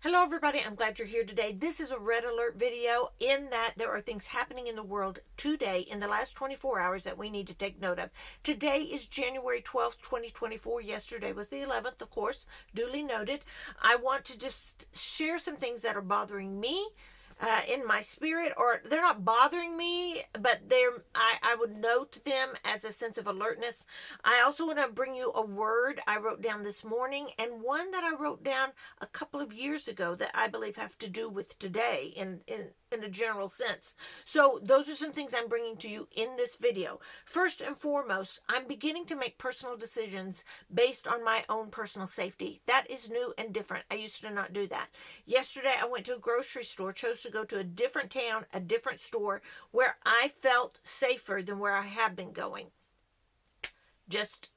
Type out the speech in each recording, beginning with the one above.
Hello everybody, I'm glad you're here today. This is a red alert video in that there are things happening in the world today in the last 24 hours that we need to take note of. Today is January 12th, 2024. Yesterday was the 11th, of course, duly noted. I want to just share some things that are bothering me in my spirit, or they're not bothering me, but I would note them as a sense of alertness. I also want to bring you a word I wrote down this morning, and one that I wrote down a couple of years ago that I believe have to do with today in a general sense. So those are some things I'm bringing to you in this video. First and foremost, I'm beginning to make personal decisions based on my own personal safety. That is new and different. I used to not do that. Yesterday, I went to a grocery store, chose to go to a different town, a different store where I felt safer than where I have been going.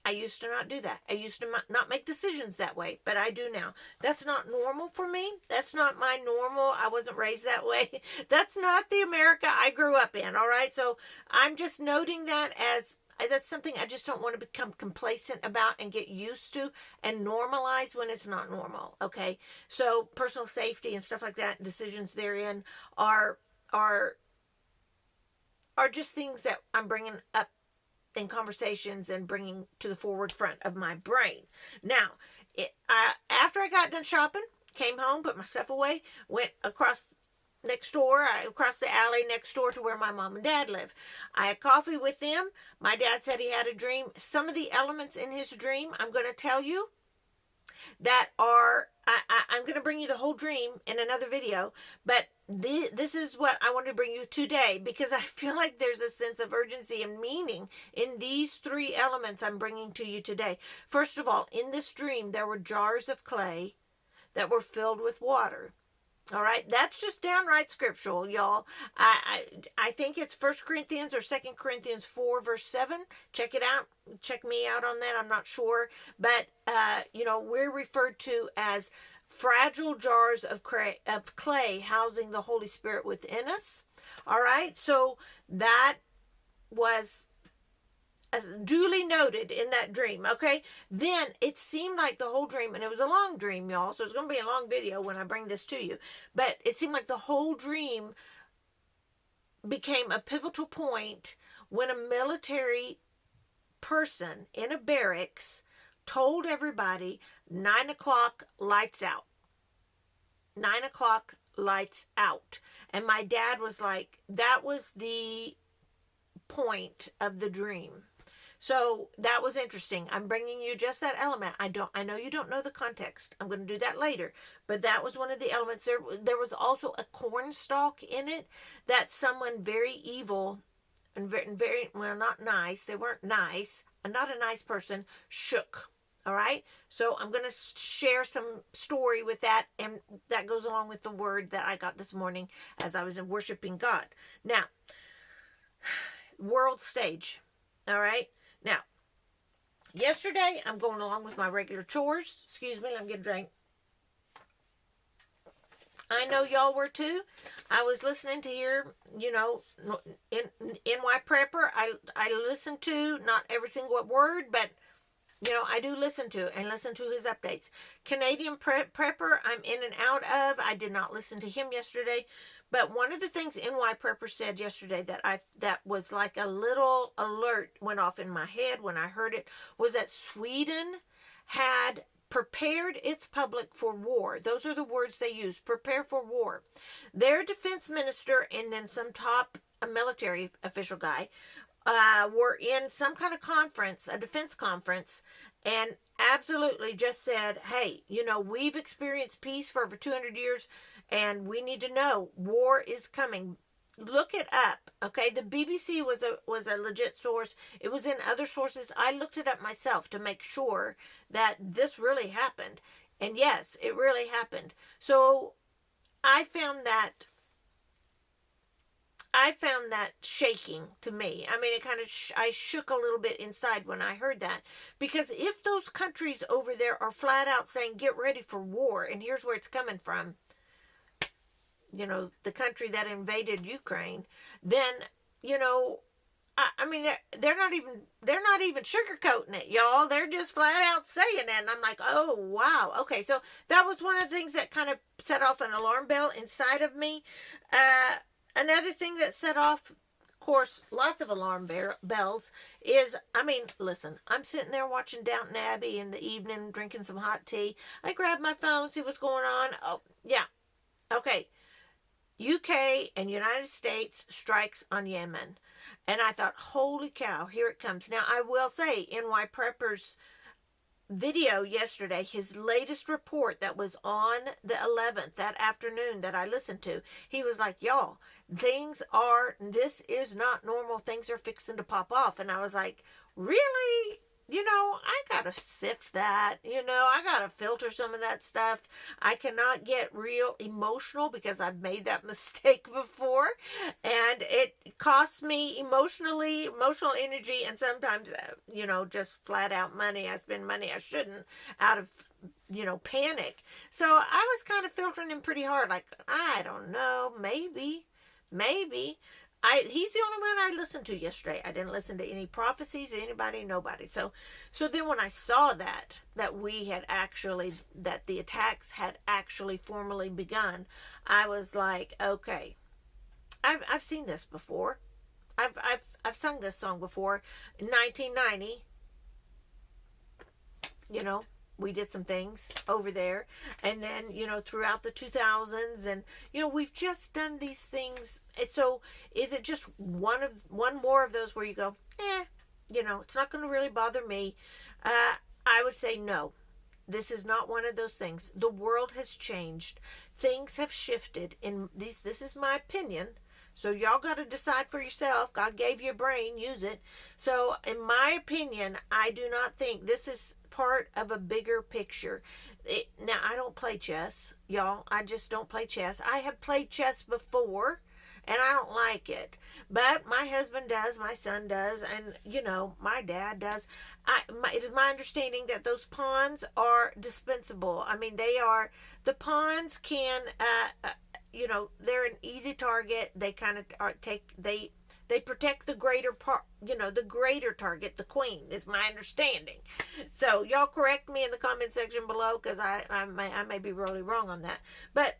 I used to not do that. I used to not make decisions that way, but I do now. That's not normal for me. That's not my normal. I wasn't raised that way. That's not the America I grew up in, all right? So I'm just noting that as that's something I just don't want to become complacent about and get used to and normalize when it's not normal, okay? So personal safety and stuff like that, decisions therein are just things that I'm bringing up in conversations and bringing to the forward front of my brain. Now, after I got done shopping, came home, put my stuff away, went across the alley next door to where my mom and dad live. I had coffee with them. My dad said he had a dream. Some of the elements in his dream, I'm going to tell you, that are, I'm going to bring you the whole dream in another video, but this is what I want to bring you today, because I feel like there's a sense of urgency and meaning in these three elements I'm bringing to you today. First of all, in this dream, there were jars of clay that were filled with water. All right, that's just downright scriptural, y'all. I think it's 1 Corinthians or 2 Corinthians 4, verse 7. Check it out. Check me out on that. I'm not sure. But, we're referred to as fragile jars of clay housing the Holy Spirit within us. All right, so that was as duly noted in that dream, okay? Then it seemed like the whole dream, and it was a long dream, y'all, so it's going to be a long video when I bring this to you, but it seemed like the whole dream became a pivotal point when a military person in a barracks told everybody 9 o'clock lights out. 9 o'clock lights out. And my dad was like, that was the point of the dream. So that was interesting. I'm bringing you just that element. I know you don't know the context. I'm going to do that later. But that was one of the elements. There was also a corn stalk in it that someone very evil and very, well, not nice. They weren't nice. And not a nice person shook. All right. So I'm going to share some story with that. And that goes along with the word that I got this morning as I was worshiping God. Now, world stage. All right. Now, yesterday, I'm going along with my regular chores. Excuse me, let me get a drink. I know y'all were too. I was listening to hear, in NY Prepper, I listen to, not every single word, but, I do listen to his updates. Canadian Prepper, I'm in and out of. I did not listen to him yesterday. But one of the things NY Prepper said yesterday that was like a little alert went off in my head when I heard it was that Sweden had prepared its public for war. Those are the words they use, prepare for war. Their defense minister and then some top military official guy were in some kind of conference, a defense conference, and absolutely just said, hey, we've experienced peace for over 200 years, and we need to know war is coming. Look it up, okay? The BBC was a legit source. It was in other sources. I looked it up myself to make sure that this really happened. And yes, it really happened. So I found that shaking to me. I mean, it kind of, I shook a little bit inside when I heard that. Because if those countries over there are flat out saying, get ready for war, and here's where it's coming from, the country that invaded Ukraine, then, I mean, they're not even sugarcoating it, y'all. They're just flat out saying it, and I'm like, oh wow, okay. So that was one of the things that kind of set off an alarm bell inside of me. Another thing that set off, of course, lots of bells is, I mean, listen, I'm sitting there watching Downton Abbey in the evening, drinking some hot tea. I grab my phone, see what's going on. Oh yeah, okay. UK and United States strikes on Yemen. And I thought, holy cow, here it comes. Now, I will say, NY Prepper's video yesterday, his latest report that was on the 11th, that afternoon that I listened to, he was like, y'all, this is not normal. Things are fixing to pop off. And I was like, really? I gotta sift that. I gotta filter some of that stuff. I cannot get real emotional because I've made that mistake before, and it costs me emotional energy, and sometimes, just flat out money. I spend money I shouldn't out of panic. So I was kind of filtering him pretty hard. Like, I don't know, maybe. He's the only one I listened to yesterday. I didn't listen to any prophecies, anybody, nobody. So then when I saw that the attacks had actually formally begun, I was like, okay, I've seen this before. I've sung this song before. In 1990, we did some things over there, and then throughout the 2000s, and we've just done these things. So is it just one more of those where you go, it's not going to really bother me? I would say no. This is not one of those things. The world has changed. Things have shifted. This is my opinion. So y'all got to decide for yourself. God gave you a brain, use it. So in my opinion, I do not think this is part of a bigger picture. Now, I don't play chess, y'all. I just don't play chess. I have played chess before, and I don't like it. But my husband does, my son does, and, my dad does. It is my understanding that those pawns are dispensable. I mean, the pawns can, they're an easy target. They kind of they protect the greater part, the greater target, the queen, is my understanding. So y'all correct me in the comment section below, because I may be really wrong on that. But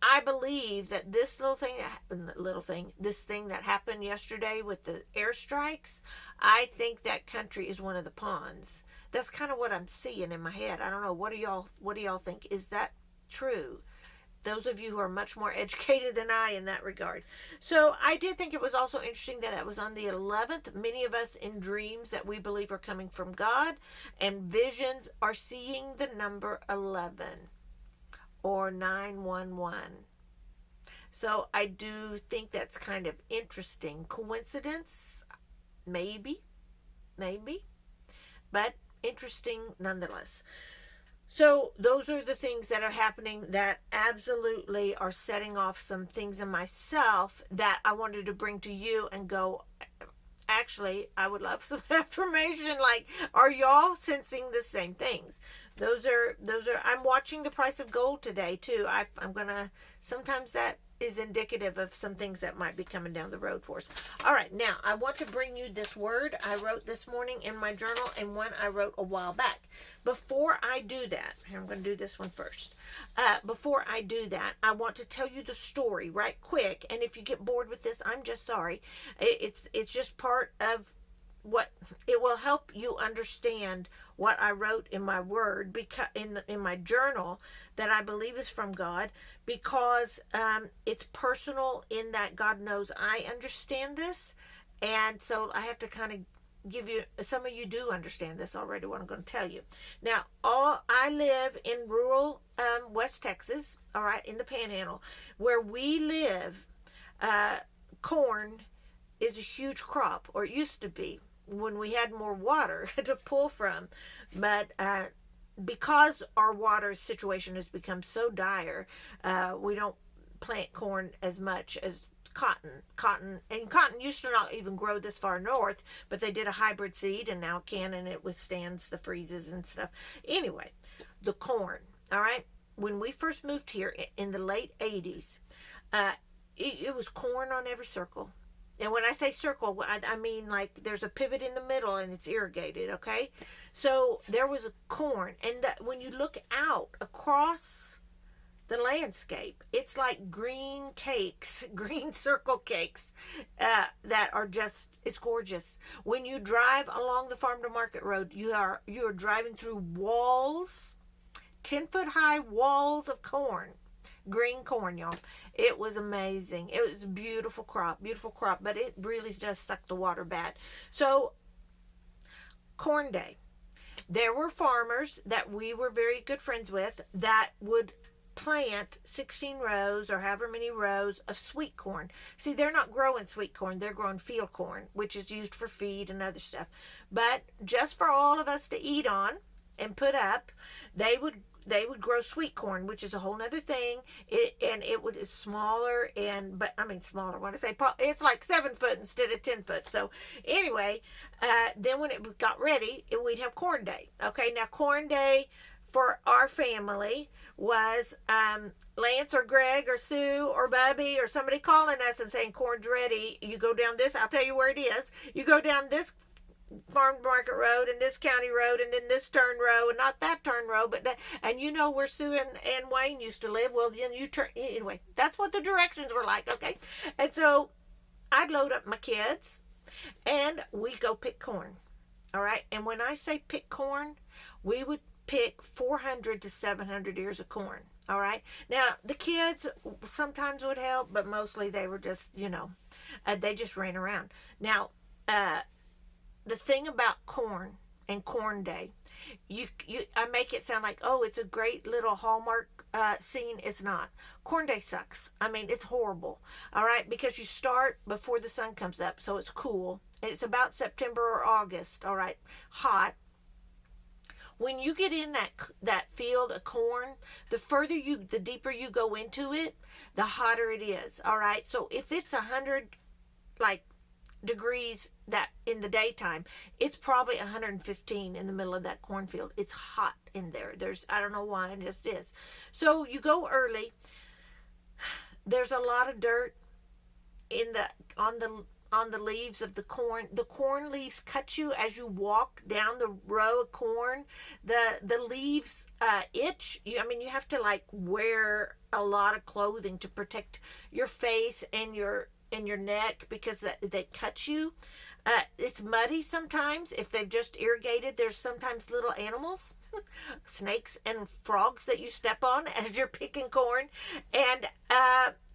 I believe that this this thing that happened yesterday with the airstrikes, I think that country is one of the pawns. That's kind of what I'm seeing in my head. I don't know. What do y'all think? Is that true? Those of you who are much more educated than I in that regard. So I did think it was also interesting that it was on the 11th. Many of us in dreams that we believe are coming from God and visions are seeing the number 11 or 911. So I do think that's kind of interesting. Coincidence? Maybe. But interesting nonetheless. So those are the things that are happening that absolutely are setting off some things in myself that I wanted to bring to you and go, actually, I would love some affirmation. Like, are y'all sensing the same things? Those are, I'm watching the price of gold today too. I'm going to, sometimes that is indicative of some things that might be coming down the road for us. All right, now I want to bring you this word I wrote this morning in my journal and one I wrote a while back. Before I do that, here, I'm going to do this one first. Before I do that, I want to tell you the story right quick. And if you get bored with this, I'm just sorry. It's just part of what it will help you understand what I wrote in my word, because in my journal that I believe is from God, because it's personal in that God knows I understand this, and so I have to kind of give you, some of you do understand this already, what I'm going to tell you. Now, I live in rural West Texas, all right, in the Panhandle, where we live. Corn is a huge crop, or it used to be when we had more water to pull from, but because our water situation has become so dire, we don't plant corn as much as cotton used to not even grow this far north, but they did a hybrid seed and now can, and it withstands the freezes and stuff. Anyway, the corn, all right, when we first moved here in the late 80s, it was corn on every circle. And when I say circle, I mean like there's a pivot in the middle and it's irrigated, okay? So there was a corn, and that when you look out across the landscape, it's like green cakes, green circle cakes that are just, it's gorgeous. When you drive along the farm to market road, you are driving through walls, 10-foot high walls of corn, green corn, y'all. It was amazing. It was a beautiful crop, but it really does suck the water bad. So corn day, there were farmers that we were very good friends with that would plant 16 rows or however many rows of sweet corn. See, they're not growing sweet corn, they're growing field corn, which is used for feed and other stuff. But just for all of us to eat on and put up, they would grow sweet corn, which is a whole nother thing. It's smaller, and but I mean smaller. What I say, it's like 7 foot instead of 10 foot. So anyway, then when it got ready, we'd have corn day. Okay, now corn day for our family was Lance or Greg or Sue or Bubby or somebody calling us and saying corn's ready. You go down this. I'll tell you where it is. You go down this farm market road and this county road and then this turn row and not that turn row, but that, and you know where Sue and Wayne used to live. Well, then you turn anyway. That's what the directions were like. Okay, and so I'd load up my kids and we go pick corn. All right, and when I say pick corn, we would pick 400 to 700 ears of corn. All right, now the kids sometimes would help, but mostly they were just they just ran around. Now the thing about corn and corn day, I make it sound like, oh, it's a great little Hallmark scene. It's not. Corn day sucks. I mean, it's horrible. All right, because you start before the sun comes up, so it's cool. It's about September or August. All right, hot. When you get in that field of corn, the deeper you go into it, the hotter it is. All right, so if it's 100 like degrees that in the daytime, it's probably 115 in the middle of that cornfield. It's hot in there. I don't know why, it just is. So you go early. There's a lot of dirt on the leaves of the corn. The corn leaves cut you as you walk down the row of corn. The leaves itch. You have to like wear a lot of clothing to protect your face and your neck because they cut you. It's muddy sometimes. If they've just irrigated, there's sometimes little animals, snakes and frogs that you step on as you're picking corn. And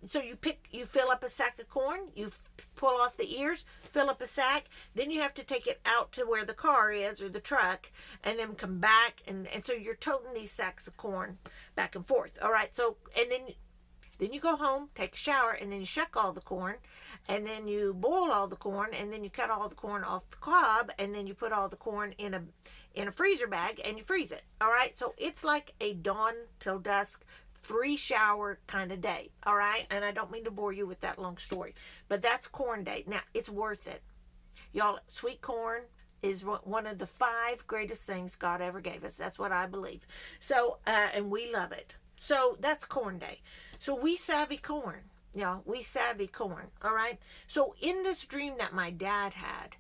so you fill up a sack of corn, you pull off the ears, fill up a sack, then you have to take it out to where the car is or the truck, and then come back, and so you're toting these sacks of corn back and forth. All right, so and then you go home, take a shower, and then you shuck all the corn, and then you boil all the corn, and then you cut all the corn off the cob, and then you put all the corn in a freezer bag, and you freeze it. All right, so it's like a dawn till dusk, 3 shower kind of day. All right, and I don't mean to bore you with that long story, but that's corn day. Now, it's worth it. Y'all, sweet corn is one of the 5 greatest things God ever gave us. That's what I believe. So, and we love it. So that's corn day. So we savvy corn. We savvy corn. All right. So in this dream that my dad had,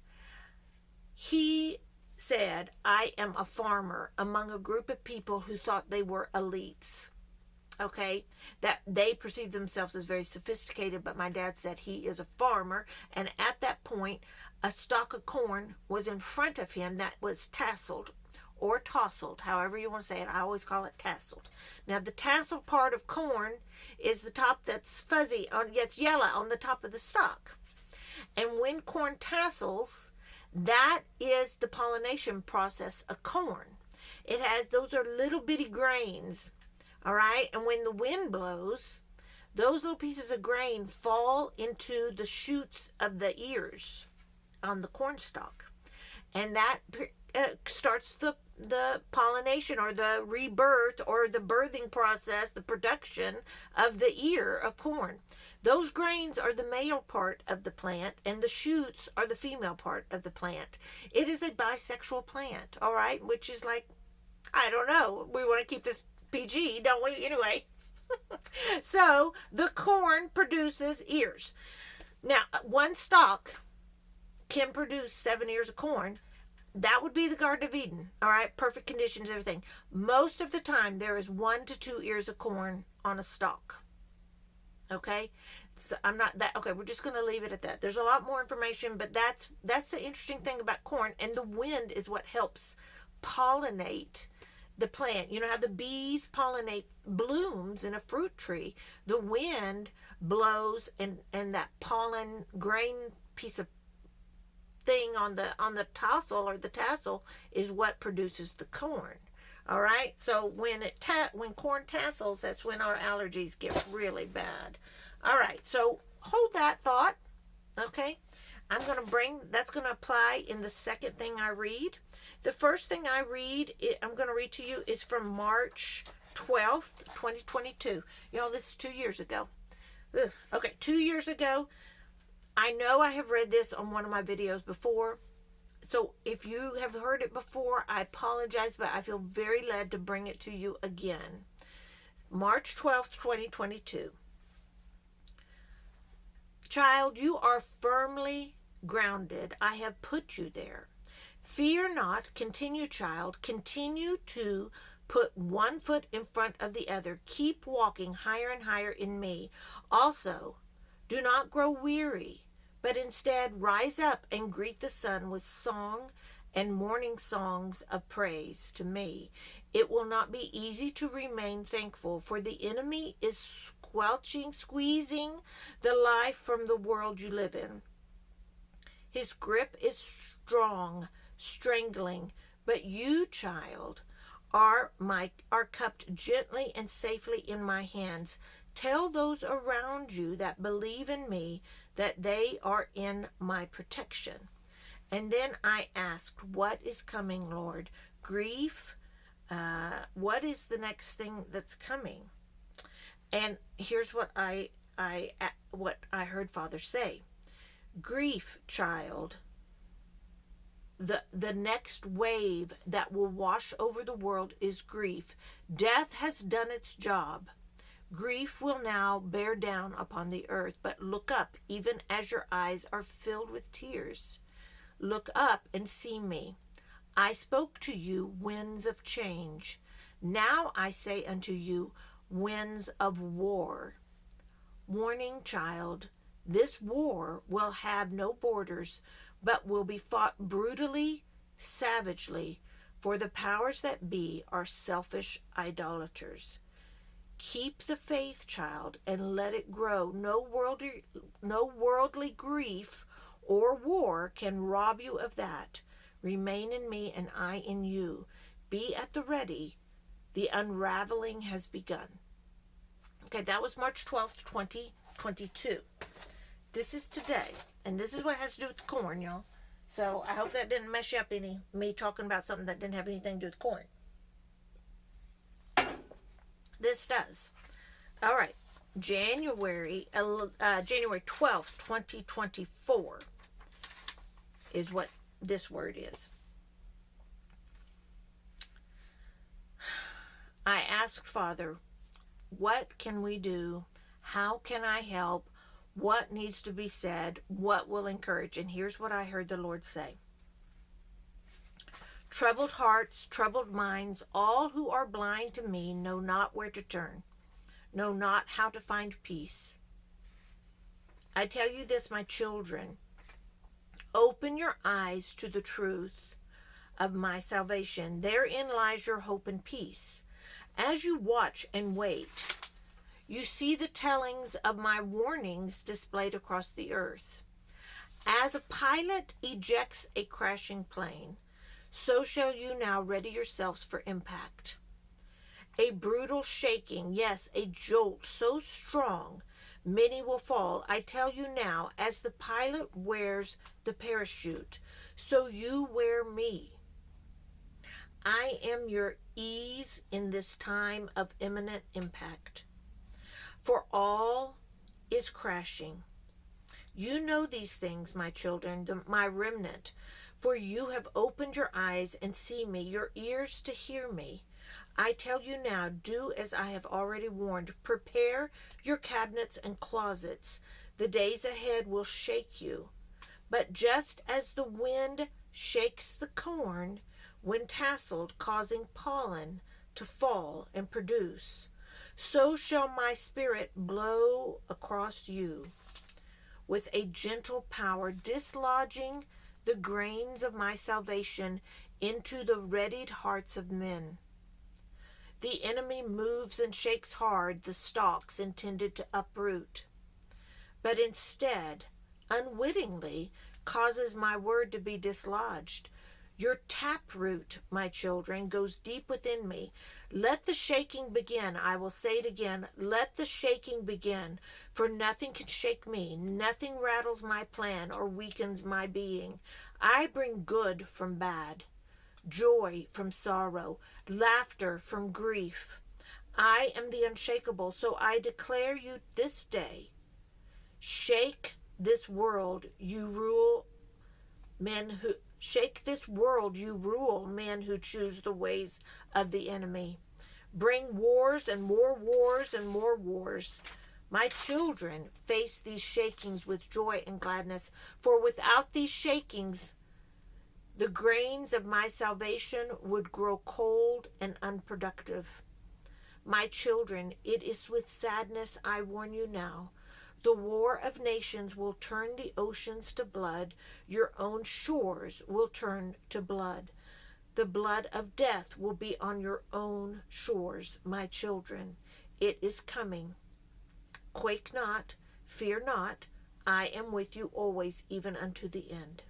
he said, I am a farmer among a group of people who thought they were elites. Okay. That they perceived themselves as very sophisticated, but my dad said he is a farmer. And at that point, a stalk of corn was in front of him that was tasseled or tousled, however you want to say it. I always call it tasseled. Now, the tassel part of corn is the top that's fuzzy, gets yellow on the top of the stalk. And when corn tassels, that is the pollination process of corn. Those are little bitty grains, all right? And when the wind blows, those little pieces of grain fall into the shoots of the ears on the corn stalk. And that starts the pollination or the rebirth or the birthing process, the production of the ear of corn. Those grains are the male part of the plant and the shoots are the female part of the plant. It is a bisexual plant, all right, which is like, I don't know, we want to keep this PG, don't we? Anyway. So the corn produces ears. Now, one stalk can produce 7 ears of corn. That would be the Garden of Eden. All right, perfect conditions, everything. Most of the time, there is 1 to 2 ears of corn on a stalk. Okay, so I'm not that okay. We're just going to leave it at that. There's a lot more information, but that's the interesting thing about corn. And the wind is what helps pollinate the plant. You know how the bees pollinate blooms in a fruit tree. The wind blows, and that pollen grain piece of thing on the tassel or the tassel is what produces the corn. All right. So when corn tassels, that's when our allergies get really bad. All right. So hold that thought. Okay. That's going to apply in the second thing I read. The first thing I'm going to read to you is from March 12th, 2022. This is 2 years ago. Ugh. Okay. 2 years ago. I know I have read this on one of my videos before. So if you have heard it before, I apologize, but I feel very led to bring it to you again. March 12th, 2022. Child, you are firmly grounded. I have put you there. Fear not. Continue, child. Continue to put one foot in front of the other. Keep walking higher and higher in me. Also, do not grow weary, but instead rise up and greet the sun with song and morning songs of praise to me. It will not be easy to remain thankful, for the enemy is squeezing the life from the world you live in. His grip is strong, strangling, but you, child, are cupped gently and safely in my hands. Tell those around you that believe in me that they are in my protection. And then I asked, what is coming, Lord? Grief? What is the next thing that's coming? And here's what I heard Father say. Grief, child. The next wave that will wash over the world is grief. Death has done its job. Grief will now bear down upon the earth, but look up, even as your eyes are filled with tears. Look up and see me. I spoke to you, winds of change. Now I say unto you, winds of war. Warning, child, this war will have no borders, but will be fought brutally, savagely, for the powers that be are selfish idolaters. Keep the faith, child, and let it grow. No worldly grief or war can rob you of that. Remain in me and I in you. Be at the ready. The unraveling has begun. Okay, that was March 12th, 2022. This is today, and this is what has to do with the corn, y'all. So I hope that didn't mess you up any, me talking about something that didn't have anything to do with corn. This does. All right. January 12th, 2024 is what this word is. I asked Father, what can we do? How can I help? What needs to be said? What will encourage? And here's what I heard the Lord say. Troubled hearts, troubled minds, all who are blind to me know not where to turn, know not how to find peace. I tell you this, my children, open your eyes to the truth of my salvation. Therein lies your hope and peace. As you watch and wait, you see the tellings of my warnings displayed across the earth. As a pilot ejects a crashing plane, so shall you now ready yourselves for impact. A brutal shaking, yes, a jolt so strong, many will fall. I tell you now, as the pilot wears the parachute, so you wear me. I am your ease in this time of imminent impact. For all is crashing. You know these things, my children, my remnant. For you have opened your eyes and see me, your ears to hear me. I tell you now, do as I have already warned. Prepare your cabinets and closets. The days ahead will shake you. But just as the wind shakes the corn when tasseled, causing pollen to fall and produce, so shall my spirit blow across you with a gentle power, dislodging the grains of my salvation into the readied hearts of men. The enemy moves and shakes hard the stalks intended to uproot, but instead, unwittingly, causes my word to be dislodged. Your taproot, my children, goes deep within me. Let the shaking begin. I will say it again. Let the shaking begin, for nothing can shake me. Nothing rattles my plan or weakens my being. I bring good from bad, joy from sorrow, laughter from grief. I am the unshakable, so I declare you this day. Shake this world, you rule men who choose the ways of the enemy. Bring wars and more wars and more wars. My children face these shakings with joy and gladness, for without these shakings, the grains of my salvation would grow cold and unproductive. My children, it is with sadness I warn you now. The war of nations will turn the oceans to blood. Your own shores will turn to blood. The blood of death will be on your own shores, my children. It is coming. Quake not, fear not. I am with you always, even unto the end.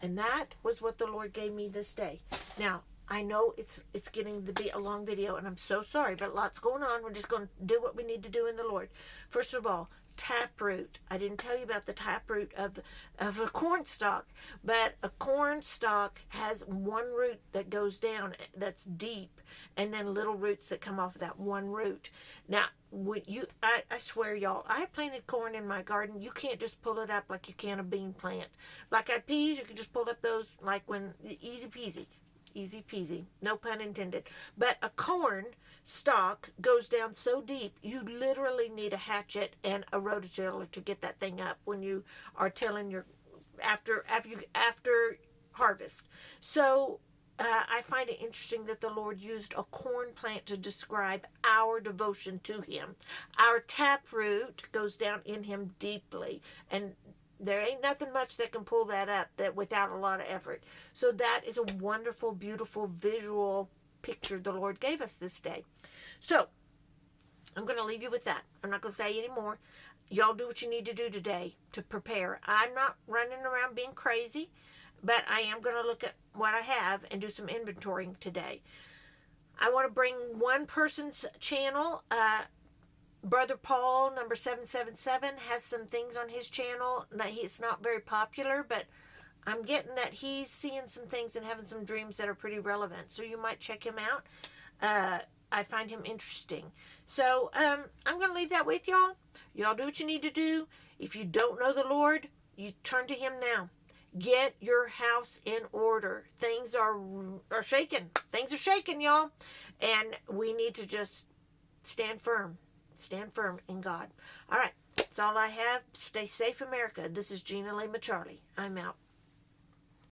And that was what the Lord gave me this day. Now, I know it's getting to be a long video, and I'm so sorry, but lots going on. We're just going to do what we need to do in the Lord. First of all, taproot. I didn't tell you about the taproot of a corn stalk, but a corn stalk has one root that goes down that's deep, and then little roots that come off of that one root. Now, I swear, y'all, I planted corn in my garden. You can't just pull it up like you can a bean plant. Black-eyed peas, you can just pull up those like when easy peasy. Easy peasy, no pun intended. But a corn stalk goes down so deep, you literally need a hatchet and a rototiller to get that thing up when you are tilling your after harvest. So I find it interesting that the Lord used a corn plant to describe our devotion to Him. Our taproot goes down in Him deeply, and there ain't nothing much that can pull that up that without a lot of effort. So that is a wonderful, beautiful visual picture the Lord gave us this day. So I'm going to leave you with that. I'm not going to say any more. Y'all do what you need to do today to prepare. I'm not running around being crazy, but I am going to look at what I have and do some inventorying today. I want to bring one person's channel. Brother Paul, number 777, has some things on his channel. Now, it's not very popular, but I'm getting that he's seeing some things and having some dreams that are pretty relevant. So you might check him out. I find him interesting. So I'm going to leave that with y'all. Y'all do what you need to do. If you don't know the Lord, you turn to Him now. Get your house in order. Things are shaking. Things are shaking, y'all. And we need to just stand firm. Stand firm in God. All right. That's all I have. Stay safe, America. This is Gina Lema Charlie. I'm out.